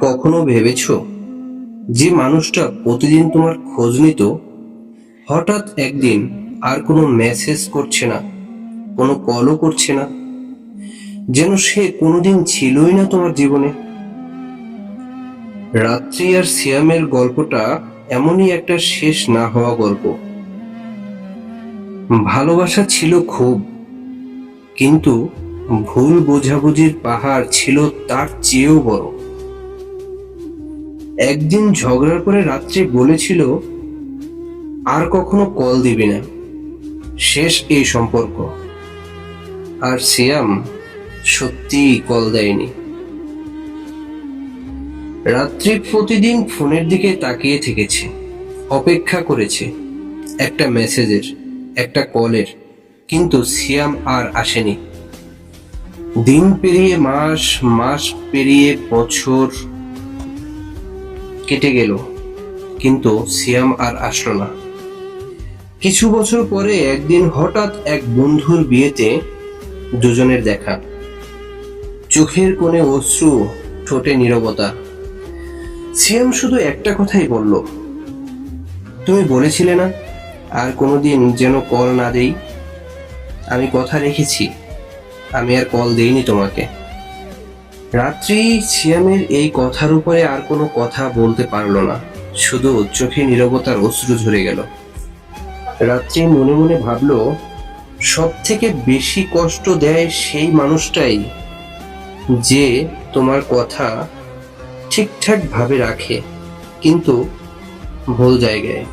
কখনো ভেবেছো যে মানুষটা প্রতিদিন তোমার খোঁজ নিত হঠাৎ একদিন আর কোনো মেসেজ করছে না, কোনো কলও করছে না, যেন সে কোনোদিন ছিলই না তোমার জীবনে? রাত্রি আর সিয়ামের গল্পটা এমনই একটা শেষ না হওয়া গল্প। ভালোবাসা ছিল খুব, কিন্তু ভুল বোঝাবুঝির পাহাড় ছিল তার চেয়েও বড়। একদিন ঝগড়ার পরে রাত্রি বলেছিল আর কখনো কল দিবি না, শেষ এই সম্পর্ক। আর সিয়াম সত্যিই কল দেয়নি। রাত্রি প্রতিদিন ফোনের দিকে তাকিয়ে থেকেছে, অপেক্ষা করেছে একটা মেসেজের, একটা কলের, কিন্তু সিয়াম আর আসেনি। দিন পেরিয়ে মাস, মাস পেরিয়ে বছর কেটে গেল, কিন্তু সিয়াম আর আসলো না। কিছু বছর পরে একদিন হঠাৎ এক বন্ধুর বিয়েতে দুজনের দেখা। চোখের কোণে অশ্রু, ঠোঁটে নীরবতা। সিয়াম শুধু একটা কথাই বলল, তুমি বলেছিলে না আর কোনোদিন যেন কল না দেই। আমি কথা রেখেছি, আমি আর কল দেইনি তোমাকে। রাত্রি সিয়ামের এই কথার উপরে আর কোনো কথা বলতে পারল না, শুধু চোখে নীরবতার অশ্রু ঝরে গেল। রাত্রি মনে মনে ভাবল, সব থেকে বেশি কষ্ট দেয় সেই মানুষটাই যে তোমার কথা ঠিকঠাক ভাবে রাখে, কিন্তু ভুল জায়গায়।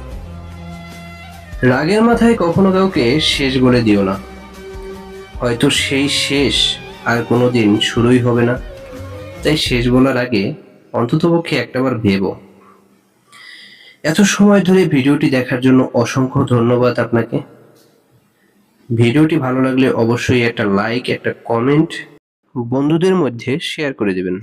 রাগের মাথায় কখনো কাউকে শেষ বলে দিও না, হয়তো সেই শেষ আর কোনোদিন শুরুই হবে না। তাই শেষ বলার আগে অন্ততপক্ষে একটাবার ভেবো। এত সময় ধরে ভিডিওটি দেখার জন্য অসংখ্য ধন্যবাদ আপনাকে। ভিডিওটি ভালো লাগলে অবশ্যই একটা লাইক, একটা কমেন্ট বন্ধুদের মধ্যে শেয়ার করে দেবেন।